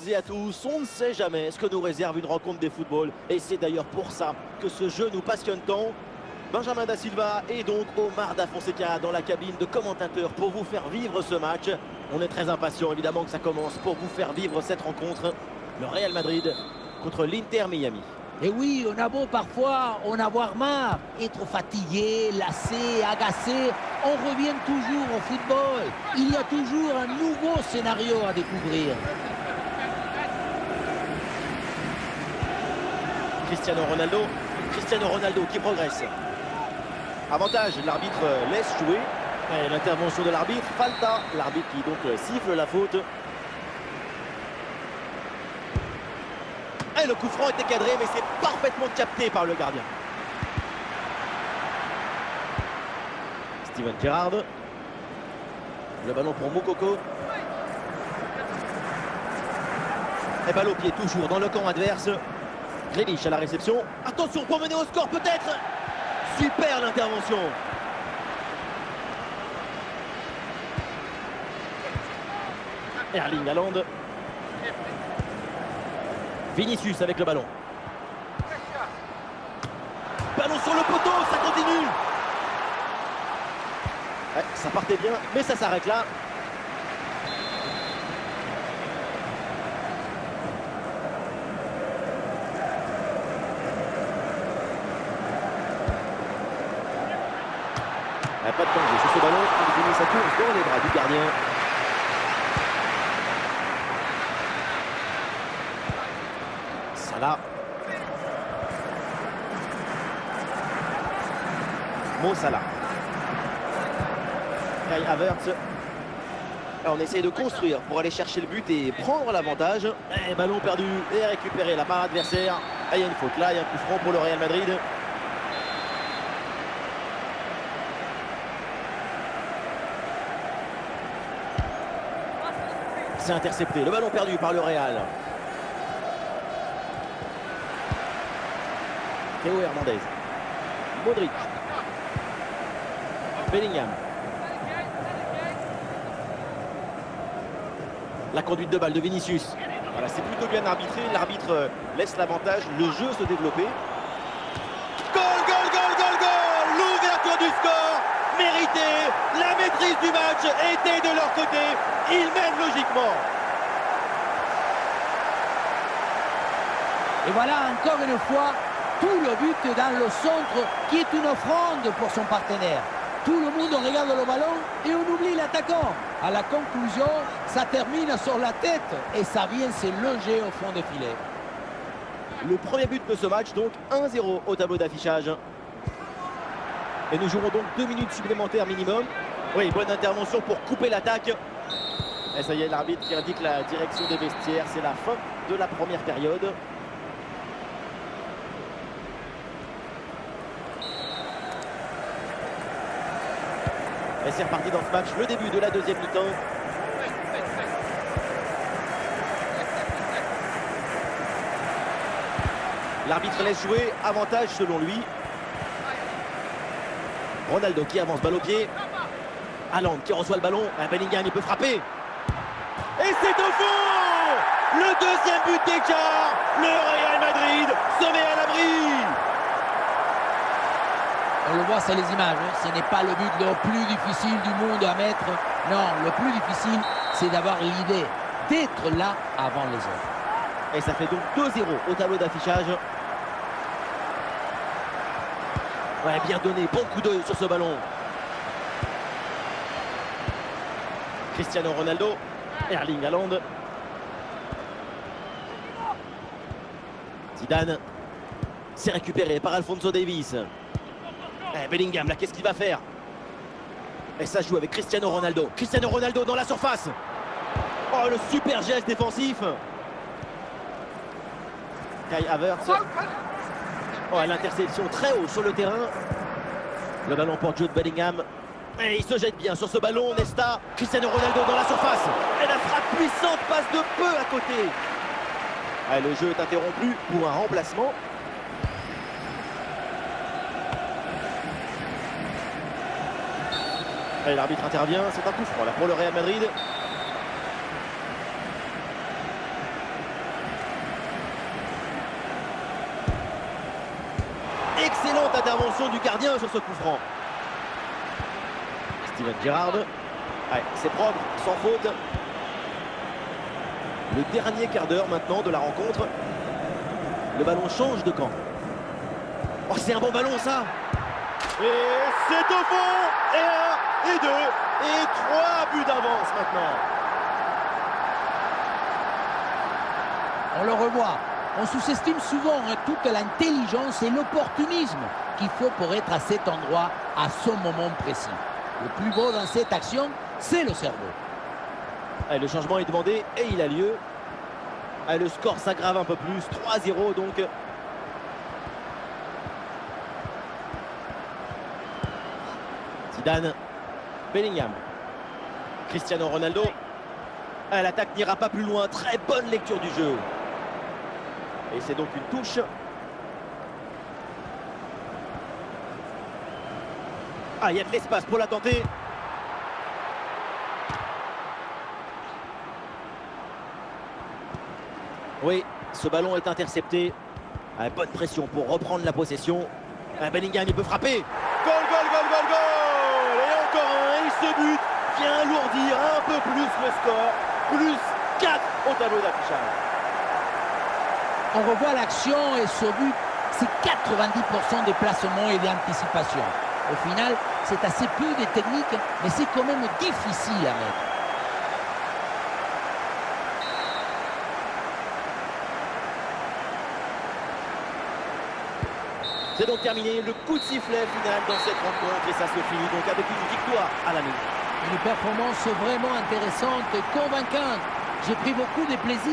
Et à tous, on ne sait jamais ce que nous réserve une rencontre des footballs et c'est d'ailleurs pour ça que ce jeu nous passionne tant. Benjamin Da Silva et donc Omar Da Fonseca dans la cabine de commentateurs pour vous faire vivre ce match. On est très impatient évidemment que ça commence pour vous faire vivre cette rencontre. Le Real Madrid contre l'Inter Miami. Et oui, on a beau parfois en avoir marre, être fatigué, lassé, agacé, on revient toujours au football. Il y a toujours un nouveau scénario à découvrir. Cristiano Ronaldo qui progresse. Avantage, l'arbitre laisse jouer. L'intervention de l'arbitre, Falta, l'arbitre qui donc siffle la faute. Et le coup franc était cadré, mais c'est parfaitement capté par le gardien. Steven Gerrard. Le ballon pour Moukoko. Et balle au pied toujours dans le camp adverse. Grealish à la réception. Attention pour mener au score peut-être. Super l'intervention. Erling Haaland. Vinicius avec le ballon. Ballon sur le poteau, ça continue. Ouais, ça partait bien, mais ça s'arrête là. Pas de danger sur ce ballon, il finit sa course dans les bras du gardien. Salah. Mo Salah. Kai Havertz. On essaye de construire pour aller chercher le but et prendre l'avantage. Ballon perdu et récupéré la part adversaire. Il y a une faute là, il y a un coup franc pour le Real Madrid. C'est intercepté, le ballon perdu par le Real. Théo Hernandez. Modric. Bellingham. La conduite de balle de Vinicius. Voilà, c'est plutôt bien arbitré. L'arbitre laisse l'avantage, le jeu se développer. Goal, goal, goal, goal, goal! L'ouverture du score mérité. La maîtrise du match était de leur côté. Ils mènent logiquement. Et voilà encore une fois tout le but dans le centre qui est une offrande pour son partenaire. Tout le monde regarde le ballon et on oublie l'attaquant. À la conclusion, ça termine sur la tête et ça vient se loger au fond des filets. Le premier but de ce match, donc 1-0 au tableau d'affichage. Et nous jouerons donc 2 minutes supplémentaires minimum. Oui, bonne intervention pour couper l'attaque. Et ça y est, l'arbitre qui indique la direction des vestiaires. C'est la fin de la première période. Et c'est reparti dans ce match, le début de la deuxième mi-temps. L'arbitre laisse jouer, avantage selon lui. Ronaldo qui avance, balle au pied. Haaland qui reçoit le ballon. Bellingham, il peut frapper. Et c'est au fond! Le deuxième but d'écart. Le Real Madrid se met à l'abri. On le voit, c'est les images. Ce n'est pas le but le plus difficile du monde à mettre. Non, le plus difficile, c'est d'avoir l'idée d'être là avant les autres. Et ça fait donc 2-0 au tableau d'affichage. Ouais, bien donné, bon coup d'œil sur ce ballon. Cristiano Ronaldo, Erling Haaland. Zidane. C'est récupéré par Alphonso Davies. Bellingham, là, qu'est-ce qu'il va faire? Et ça joue avec Cristiano Ronaldo. Cristiano Ronaldo dans la surface. Oh, le super geste défensif. Kai Havertz. Oh, l'interception très haut sur le terrain. Le ballon pour Jude Bellingham. Et il se jette bien sur ce ballon. Nesta. Cristiano Ronaldo dans la surface. Et la frappe puissante passe de peu à côté. Et le jeu est interrompu pour un remplacement. Et l'arbitre intervient, c'est un coup franc là pour le Real Madrid. Excellente intervention du gardien sur ce coup franc. Steven Gerrard. Ouais, c'est propre, sans faute. Le dernier quart d'heure maintenant de la rencontre. Le ballon change de camp. Oh, c'est un bon ballon ça. Et c'est au fond. Et 1, et 2, et 3 buts d'avance maintenant. On le revoit. On sous-estime souvent toute l'intelligence et l'opportunisme qu'il faut pour être à cet endroit à ce moment précis. Le plus beau dans cette action, c'est le cerveau. Et le changement est demandé et il a lieu. Et le score s'aggrave un peu plus. 3-0 donc. Zidane. Bellingham. Cristiano Ronaldo. Et l'attaque n'ira pas plus loin. Très bonne lecture du jeu. Et c'est donc une touche. Ah, il y a de l'espace pour la tenter. Oui, ce ballon est intercepté. Ah, bonne pression pour reprendre la possession. Ah, Bellingham, il peut frapper. Goal, goal, goal, goal, goal. Et encore un. Et ce but vient alourdir un peu plus le score. Plus 4 au tableau d'affichage. On revoit l'action et ce but, c'est 90% des placements et d'anticipation. Au final, c'est assez peu de technique, mais c'est quand même difficile à mettre. C'est donc terminé, le coup de sifflet final dans cette rencontre et ça se finit donc avec une victoire à la mi-temps. Une performance vraiment intéressante et convaincante. J'ai pris beaucoup de plaisir.